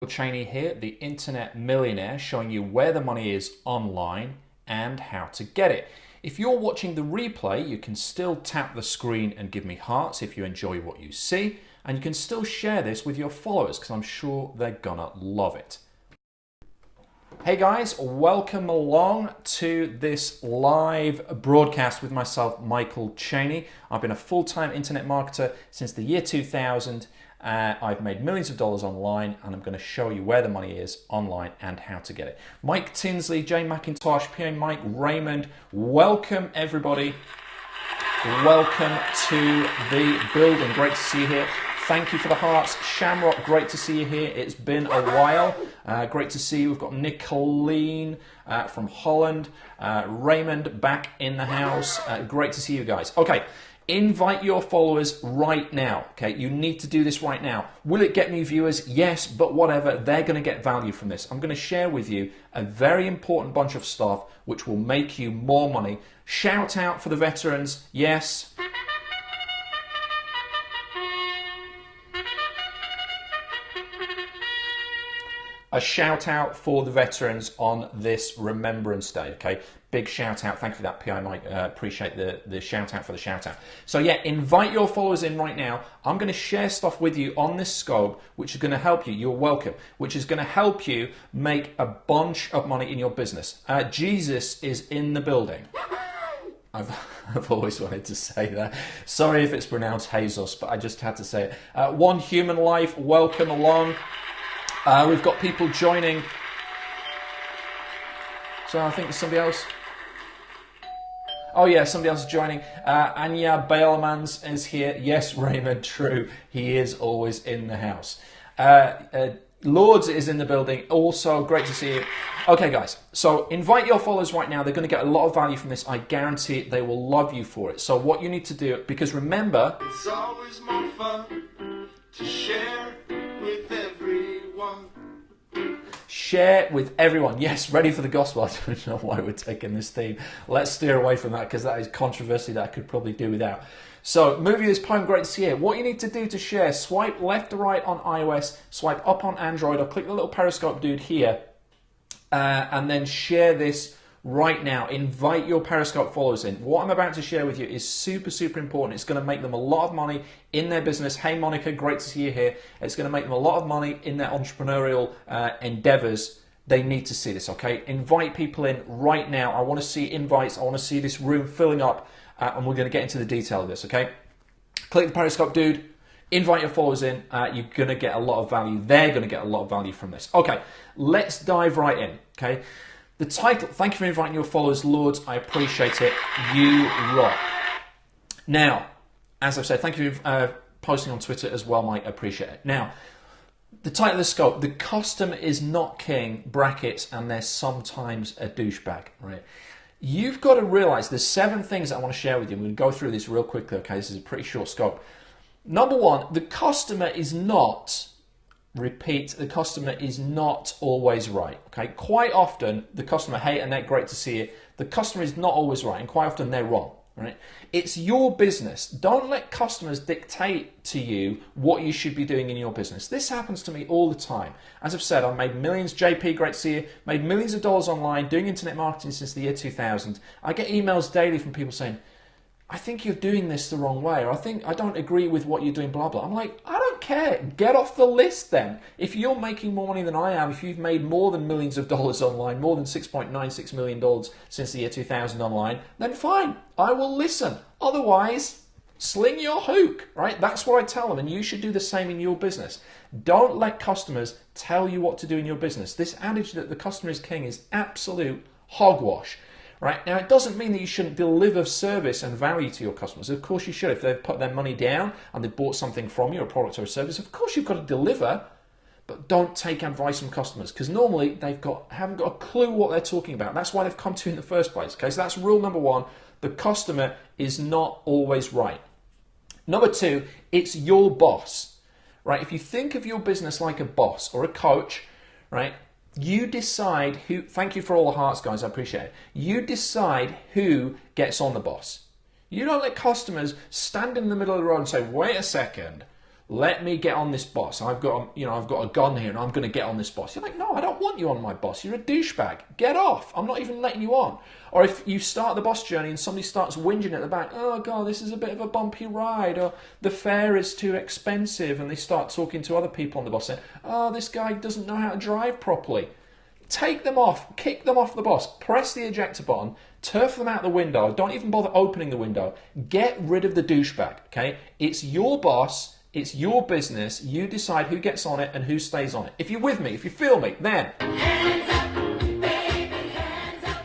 Michael Cheney here, the internet millionaire, showing you where the money is online and how to get it. If you're watching the replay, you can still tap the screen and give me hearts if you enjoy what you see, and you can still share this with your followers because I'm sure they're gonna love it. Hey guys, welcome along to this live broadcast with myself, Michael Cheney. I've been a full-time internet marketer since the year 2000. I've made millions of dollars online, and I'm going to show you where the money is online and how to get it. Mike Tinsley, Jane McIntosh, PA Mike, Raymond, welcome everybody. Welcome to the building. Great to see you here. Thank you for the hearts. Shamrock, great to see you here. It's been a while. Great to see you. We've got Nicolene from Holland. Raymond back in the house. Great to see you guys. Okay. Invite your followers right now, okay? You need to do this right now. Will it get new viewers? Yes, but whatever, they're gonna get value from this. I'm gonna share with you a very important bunch of stuff which will make you more money. Shout out for the veterans, yes. A shout out for the veterans on this Remembrance Day, okay? Big shout out. Thank you for that, PI Mike. Appreciate the shout out for the shout out. So yeah, invite your followers in right now. I'm going to share stuff with you on this scope, which is going to help you. You're welcome. Which is going to help you make a bunch of money in your business. Jesus is in the building. I've always wanted to say that. Sorry if it's pronounced Jesus, but I just had to say it. One Human Life, welcome along. We've got people joining. So I think there's somebody else. Oh yeah, somebody else is joining. Anya Bailemans is here. Yes, Raymond, true. He is always in the house. Lords is in the building. Also, great to see you. Okay, guys. So invite your followers right now. They're going to get a lot of value from this. I guarantee they will love you for it. So what you need to do, because remember, it's always more fun to share with everyone. Share with everyone. Yes, ready for the gospel. I don't know why we're taking this theme. Let's steer away from that because that is controversy that I could probably do without. So, movie this poem, great to see you. What you need to do to share, swipe left or right on iOS, swipe up on Android, or click the little Periscope dude here, and then share this right now. Invite your Periscope followers in. What I'm about to share with you is super, super important. It's going to make them a lot of money in their business. Hey, Monica, great to see you here. It's going to make them a lot of money in their entrepreneurial endeavors. They need to see this, okay? Invite people in right now. I want to see invites. I want to see this room filling up, and we're going to get into the detail of this, okay? Click the Periscope dude. Invite your followers in. You're going to get a lot of value. They're going to get a lot of value from this. Okay, let's dive right in, okay? The title, thank you for inviting your followers, Lords. I appreciate it. You rock. Now, as I've said, thank you for posting on Twitter as well, Mike. I appreciate it. Now, the title of the scope, the customer is not king, brackets, and there's sometimes a douchebag, right? You've got to realize there's 7 things I want to share with you. I'm going to go through this real quickly, okay? This is a pretty short scope. Number 1, the customer is not... Repeat, the customer is not always right, okay? Quite often, the customer, hey, Annette, great to see you. The customer is not always right, and quite often they're wrong, right? It's your business. Don't let customers dictate to you what you should be doing in your business. This happens to me all the time. As I've said, I've made millions, JP, great to see you, made millions of dollars online, doing internet marketing since the year 2000. I get emails daily from people saying, I think you're doing this the wrong way, or I don't agree with what you're doing, blah, blah. I'm like, I don't care. Get off the list then. If you're making more money than I am, if you've made more than millions of dollars online, more than $6.96 million since the year 2000 online, then fine, I will listen. Otherwise, sling your hook, right? That's what I tell them, and you should do the same in your business. Don't let customers tell you what to do in your business. This adage that the customer is king is absolute hogwash. Right? Now, it doesn't mean that you shouldn't deliver service and value to your customers. Of course you should. If they've put their money down and they've bought something from you, a product or a service, of course you've got to deliver, but don't take advice from customers because normally haven't got a clue what they're talking about. That's why they've come to you in the first place. Okay, so that's rule number 1. The customer is not always right. Number 2, it's your boss. Right? If you think of your business like a boss or a coach, right? You decide who, thank you for all the hearts, guys, I appreciate it. You decide who gets on the boss. You don't let customers stand in the middle of the road and say, wait a second, let me get on this boss. I've got a gun here and I'm going to get on this boss. You're like, no, I don't want you on my boss. You're a douchebag. Get off. I'm not even letting you on. Or if you start the boss journey and somebody starts whinging at the back, oh God, this is a bit of a bumpy ride, or the fare is too expensive, and they start talking to other people on the bus saying, oh, this guy doesn't know how to drive properly. Take them off, kick them off the bus, press the ejector button, turf them out the window, don't even bother opening the window. Get rid of the douchebag, okay? It's your boss, it's your business, you decide who gets on it and who stays on it. If you're with me, if you feel me, then... Hands up, baby, hands up.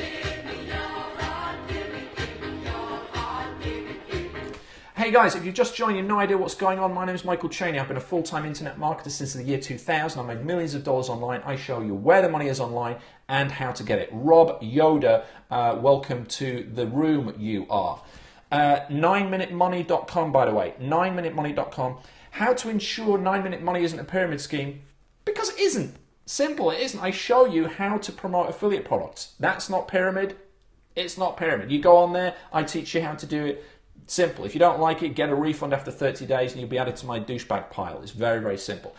Give me your heart, give me your heart, give me. Hey guys, if you've just joined, you have no idea what's going on. My name is Michael Cheney. I've been a full-time internet marketer since the year 2000. I've made millions of dollars online. I show you where the money is online and how to get it. Rob Yoda, welcome to the room you are. 9minutemoney.com, by the way. 9minutemoney.com. How to ensure 9-Minute Money isn't a pyramid scheme? Because it isn't. Simple, it isn't. I show you how to promote affiliate products. That's not pyramid. It's not pyramid. You go on there, I teach you how to do it. Simple. If you don't like it, get a refund after 30 days and you'll be added to my douchebag pile. It's very, very simple.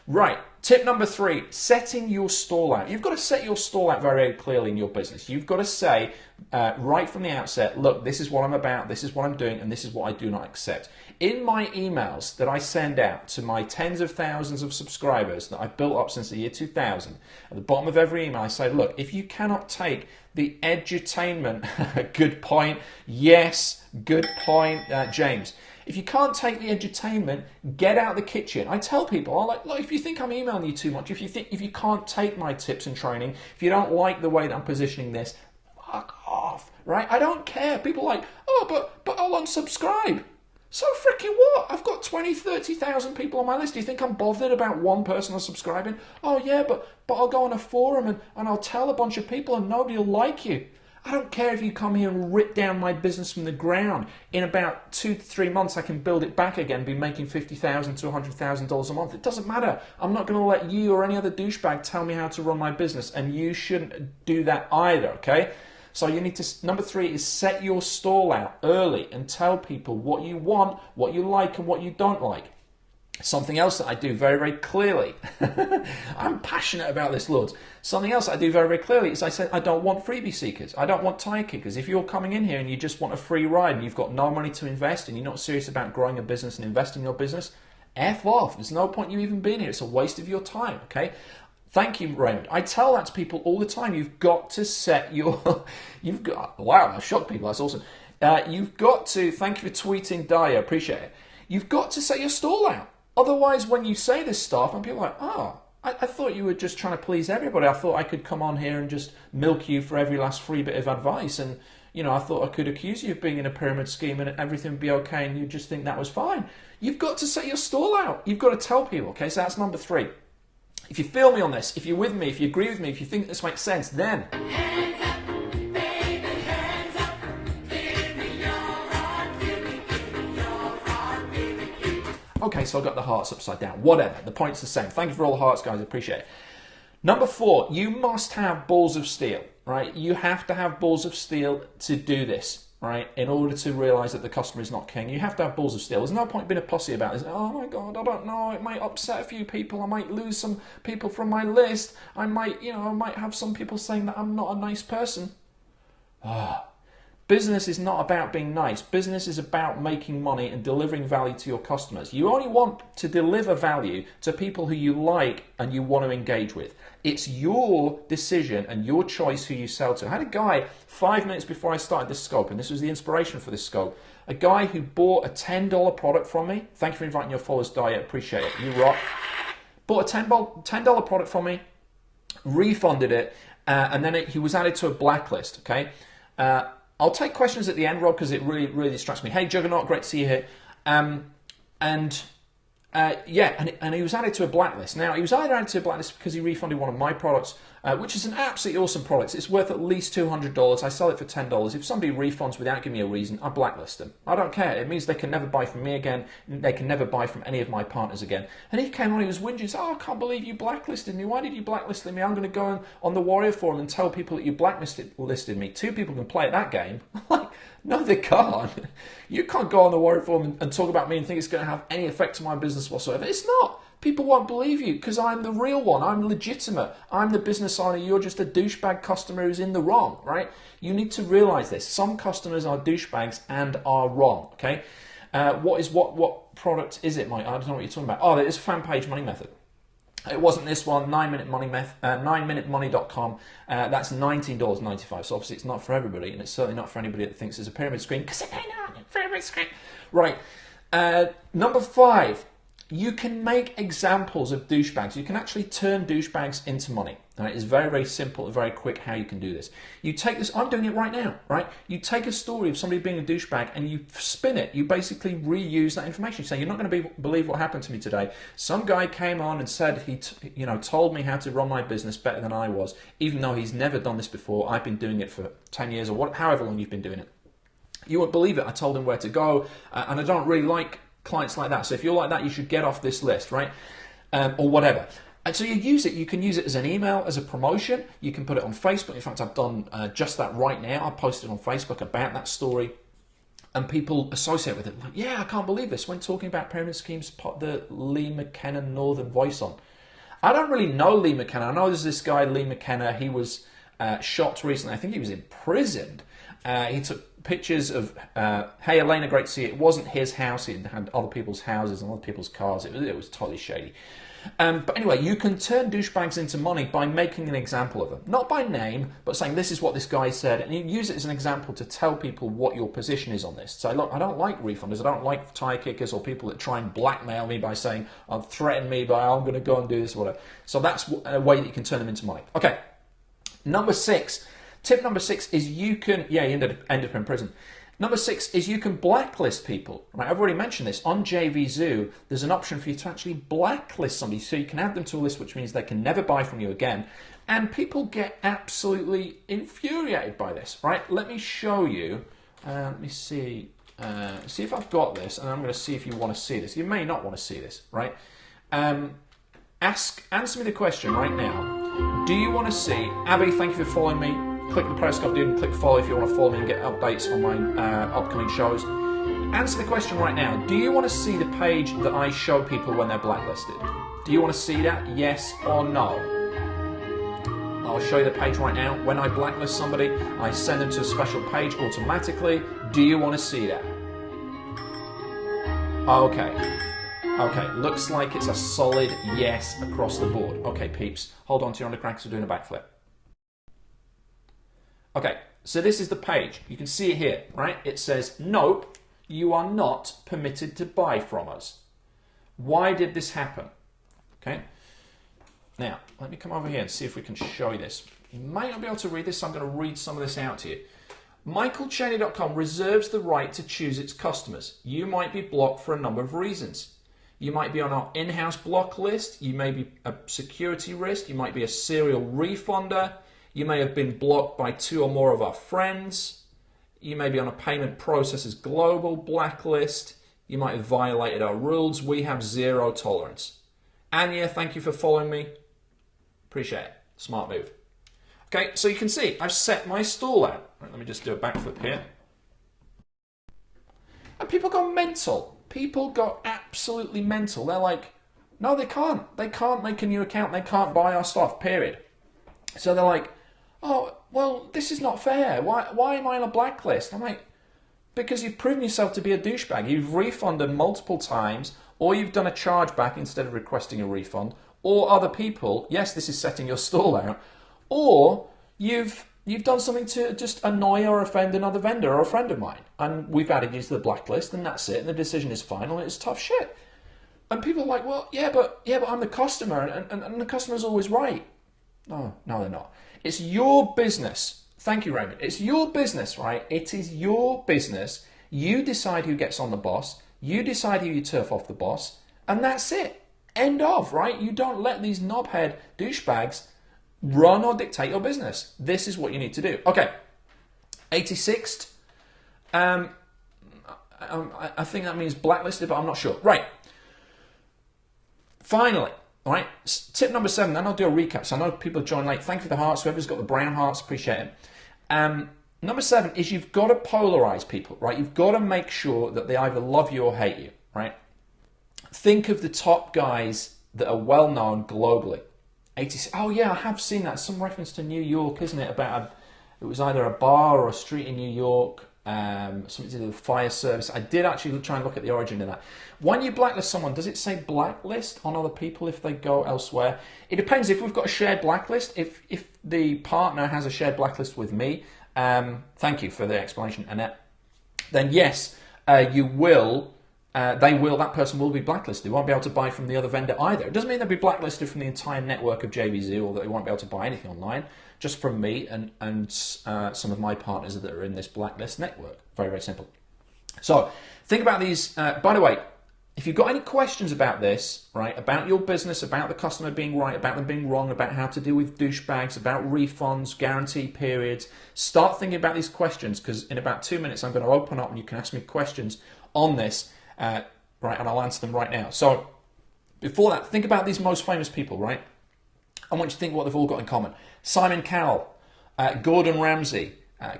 Right. Tip number 3, setting your stall out. You've got to set your stall out very, very clearly in your business. You've got to say right from the outset, look, this is what I'm about, this is what I'm doing, and this is what I do not accept. In my emails that I send out to my tens of thousands of subscribers that I've built up since the year 2000, at the bottom of every email I say, look, if you cannot take the edutainment, good point, yes, good point, James. If you can't take the edutainment, get out the kitchen. I tell people, I'm like, look, if you think I'm emailing you too much, if you can't take my tips and training, if you don't like the way that I'm positioning this, fuck off, right? I don't care. People are like, oh, but I'll unsubscribe. So freaking what? I've got 20, 30,000 people on my list. Do you think I'm bothered about one person unsubscribing? Oh yeah, but I'll go on a forum and I'll tell a bunch of people and nobody will like you. I don't care if you come here and rip down my business from the ground. In about 2 to 3 months, I can build it back again, be making $50,000 to $100,000 a month. It doesn't matter. I'm not going to let you or any other douchebag tell me how to run my business, and you shouldn't do that either, okay? So you need to, number 3 is set your stall out early and tell people what you want, what you like, and what you don't like. Something else that I do very, very clearly, I'm passionate about this, Lords. Something else I do very, very clearly is I say I don't want freebie seekers. I don't want tire kickers. If you're coming in here and you just want a free ride and you've got no money to invest and you're not serious about growing a business and investing in your business, F off. There's no point you even being here. It's a waste of your time, okay? Thank you, Raymond. I tell that to people all the time. You've got to set your... Wow, I shocked people. That's awesome. You've got to... Thank you for tweeting, Daya. Appreciate it. You've got to set your stall out. Otherwise, when you say this stuff, and people are like, oh, I thought you were just trying to please everybody. I thought I could come on here and just milk you for every last free bit of advice. And, you know, I thought I could accuse you of being in a pyramid scheme and everything would be okay and you just think that was fine. You've got to set your stall out. You've got to tell people, okay? So that's number 3. If you feel me on this, if you're with me, if you agree with me, if you think this makes sense, then... Hands up, baby, hands up. Give me your heart, give me your heart, give me. Okay, so I've got the hearts upside down. Whatever, the point's the same. Thank you for all the hearts, guys. I appreciate it. Number 4, you must have balls of steel, right? You have to have balls of steel to do this, right? In order to realise that the customer is not king, you have to have balls of steel. There's no point being a pussy about this. Oh my God, I don't know. It might upset a few people. I might lose some people from my list. I might have some people saying that I'm not a nice person. Business is not about being nice. Business is about making money and delivering value to your customers. You only want to deliver value to people who you like and you want to engage with. It's your decision and your choice who you sell to. I had a guy 5 minutes before I started this scope, and this was the inspiration for this scope, a guy who bought a $10 product from me. Thank you for inviting your followers, Diet. Appreciate it. You rock. Bought a $10 product from me, refunded it, and then he was added to a blacklist, okay? I'll take questions at the end, Rob, because it really, really distracts me. Hey, Juggernaut, great to see you here. And he was added to a blacklist. Now, he was either added to a blacklist because he refunded one of my products, which is an absolutely awesome product. It's worth at least $200. I sell it for $10. If somebody refunds without giving me a reason, I blacklist them. I don't care. It means they can never buy from me again. They can never buy from any of my partners again. And he came on, he was whinging. Oh, I can't believe you blacklisted me. Why did you blacklist me? I'm going to go on the Warrior Forum and tell people that you blacklisted me. 2 people can play at that game. Like, No, they can't. You can't go on the Warrior Forum and talk about me and think it's going to have any effect on my business whatsoever. It's not. People won't believe you because I'm the real one. I'm legitimate. I'm the business owner. You're just a douchebag customer who's in the wrong, right? You need to realize this. Some customers are douchebags and are wrong, okay? What product is it, Mike? I don't know what you're talking about. Oh, it is fan page money method. It wasn't this one, 9minutemoney.com. That's $19.95. So obviously it's not for everybody, and it's certainly not for anybody that thinks there's a pyramid scheme, because it ain't a pyramid scheme. Right. Number 5. You can make examples of douchebags. You can actually turn douchebags into money. Right? It's very, very simple and very quick how you can do this. You take this, I'm doing it right now, right? You take a story of somebody being a douchebag and you spin it. You basically reuse that information. You say, you're not going to believe what happened to me today. Some guy came on and said he told me how to run my business better than I was, even though he's never done this before. I've been doing it for 10 years or however long you've been doing it. You won't believe it. I told him where to go, and I don't really like clients like that. So if you're like that, you should get off this list, right? Or whatever. And so you use it. You can use it as an email, as a promotion. You can put it on Facebook. In fact, I've done just that right now. I posted on Facebook about that story, and people associate with it. Like, yeah, I can't believe this. When talking about pyramid schemes, put the Lee McKenna Northern voice on. I don't really know Lee McKenna. I know there's this guy, Lee McKenna. He was shot recently. I think he was imprisoned. He took pictures of, hey, Elena, great to see you. It wasn't his house. He had other people's houses and other people's cars. It was totally shady. But anyway, you can turn douchebags into money by making an example of them. Not by name, but saying this is what this guy said. And you use it as an example to tell people what your position is on this. So look, I don't like refunders. I don't like tire kickers or people that try and blackmail me by saying, threaten me by, I'm going to go and do this or whatever. So that's a way that you can turn them into money. Okay, number 6. Tip number 6 is you can, you end up in prison. Number 6 is you can blacklist people. Right, I've already mentioned this. On JVZoo, there's an option for you to actually blacklist somebody, so you can add them to a list, which means they can never buy from you again. And people get absolutely infuriated by this, right? Let me show you. Let me see if I've got this, and I'm going to see if you want to see this. You may not want to see this, right? Answer me the question right now. Do you want to see, Abby, thank you for following me. Click the Periscope dude and click follow if you want to follow me and get updates on my upcoming shows. Answer the question right now. Do you want to see the page that I show people when they're blacklisted? Do you want to see that? Yes or no? I'll show you the page right now. When I blacklist somebody, I send them to a special page automatically. Do you want to see that? Okay. Okay, looks like it's a solid yes across the board. Okay, peeps, hold on to your undercrackers, we're doing a backflip. Okay, so this is the page. You can see it here, right? It says, nope, you are not permitted to buy from us. Why did this happen? Okay, now, let me come over here and see if we can show you this. You might not be able to read this, so I'm going to read some of this out to you. MichaelCheney.com reserves the right to choose its customers. You might be blocked for a number of reasons. You might be on our in-house block list. You may be a security risk. You might be a serial refunder. You may have been blocked by 2 or more of our friends. You may be on a payment processors global blacklist. You might have violated our rules. We have zero tolerance. Anya, thank you for following me. Appreciate it. Smart move. Okay, so you can see I've set my stall out. Right, let me just do a backflip here. And people go mental. People go absolutely mental. They're like, no, they can't. They can't make a new account. They can't buy our stuff, period. So they're like, oh, well, this is not fair. Why am I on a blacklist? I'm like, because you've proven yourself to be a douchebag. You've refunded multiple times, or you've done a chargeback instead of requesting a refund, or other people, yes, this is setting your stall out, or you've done something to just annoy or offend another vendor or a friend of mine, and we've added you to the blacklist, and that's it, and the decision is final, and it's tough shit. And people are like, well, yeah, but I'm the customer, and the customer's always right. No, they're not. It's your business. Thank you, Raymond. It's your business, right? It is your business. You decide who gets on the boss. You decide who you turf off the boss, and that's it. End of, right? You don't let these knobhead douchebags run or dictate your business. This is what you need to do. Okay, 86th. I think that means blacklisted, but I'm not sure. Right. Finally, all right, tip number 7, then I'll do a recap. So I know people have joined late. Thank you for the hearts. Whoever's got the brown hearts, appreciate it. Number 7 is you've got to polarize people, right? You've got to make sure that they either love you or hate you, right? Think of the top guys that are well known globally. 80s. Oh yeah, I have seen that. Some reference to New York, isn't it? About it was either a bar or a street in New York. Something to do with fire service. I did actually try and look at the origin of that. When you blacklist someone, does it say blacklist on other people if they go elsewhere? It depends. If we've got a shared blacklist, if the partner has a shared blacklist with me, thank you for the explanation, Annette. Then yes, you will. That person will be blacklisted. They won't be able to buy from the other vendor either. It doesn't mean they'll be blacklisted from the entire network of JVZ, or that they won't be able to buy anything online, just from me and some of my partners that are in this blacklist network. Very, very simple. So think about these. By the way, if you've got any questions about this, right, about your business, about the customer being right, about them being wrong, about how to deal with douchebags, about refunds, guarantee periods, start thinking about these questions, because in about 2 minutes I'm going to open up and you can ask me questions on this. Right, and I'll answer them right now. So before that, think about these most famous people, right? I want you to think what they've all got in common. Simon Cowell, Gordon Ramsay,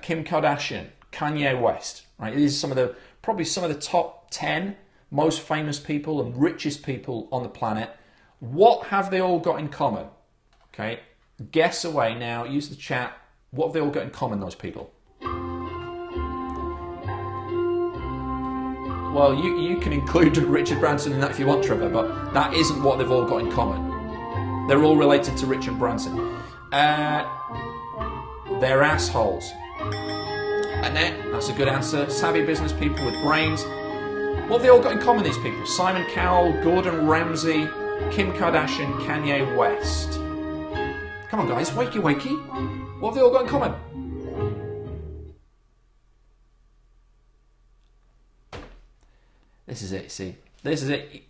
Kim Kardashian, Kanye West, right? These are probably some of the top 10 most famous people and richest people on the planet. What have they all got in common? Okay, guess away now, use the chat. What have they all got in common, those people? Well, you can include Richard Branson in that if you want, Trevor, but that isn't what they've all got in common. They're all related to Richard Branson. They're assholes. Annette, that's a good answer. Savvy business people with brains. What have they all got in common, these people? Simon Cowell, Gordon Ramsay, Kim Kardashian, Kanye West. Come on, guys, wakey, wakey. What have they all got in common? This is it, see. This is it.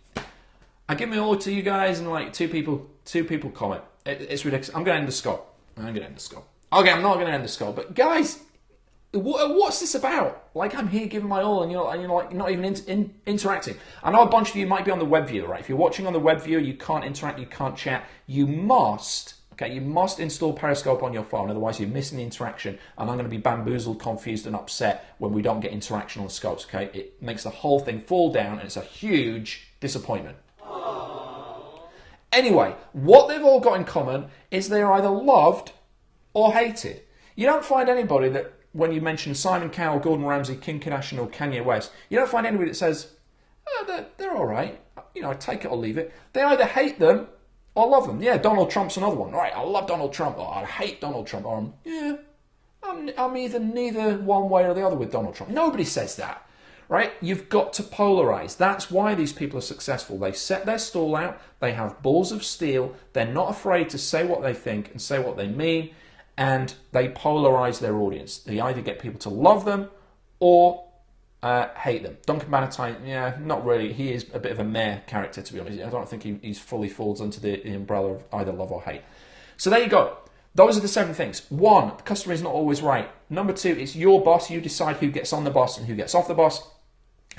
I give me all to you guys and like two people comment. It's ridiculous. I'm going to end the scope. Okay, I'm not going to end the scope. But guys, what's this about? Like, I'm here giving my all and you're like not even interacting. I know a bunch of you might be on the web viewer, right? If you're watching on the web viewer, you can't interact, you can't chat. You must install Periscope on your phone, otherwise you're missing the interaction, and I'm going to be bamboozled, confused, and upset when we don't get interaction on the scopes, okay? It makes the whole thing fall down, and it's a huge disappointment. Anyway, what they've all got in common is they're either loved or hated. You don't find anybody that, when you mention Simon Cowell, Gordon Ramsay, Kim Kardashian, or Kanye West, you don't find anybody that says, oh, they're all right, take it or leave it. They either hate them or love them. Yeah, Donald Trump's another one. Right, I love Donald Trump, or I hate Donald Trump, or I'm either neither one way or the other with Donald Trump. Nobody says that, right? You've got to polarize. That's why these people are successful. They set their stall out, they have balls of steel, they're not afraid to say what they think and say what they mean, and they polarize their audience. They either get people to love them or hate them. Duncan Bannatyne, yeah, not really. He is a bit of a meh character, to be honest. I don't think he's fully falls under the umbrella of either love or hate. So there you go. Those are the 7 things. 1, the customer is not always right. Number 2, it's your boss. You decide who gets on the boss and who gets off the boss.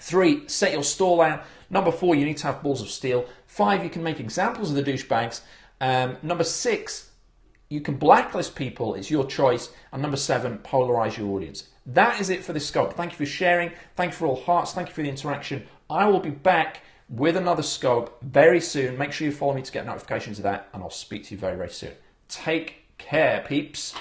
3, set your stall out. Number 4, you need to have balls of steel. 5, you can make examples of the douchebags. Number 6, you can blacklist people. It's your choice. And number 7, polarize your audience. That is it for this scope. Thank you for sharing. Thank you for all hearts. Thank you for the interaction. I will be back with another scope very soon. Make sure you follow me to get notifications of that, and I'll speak to you very, very soon. Take care, peeps.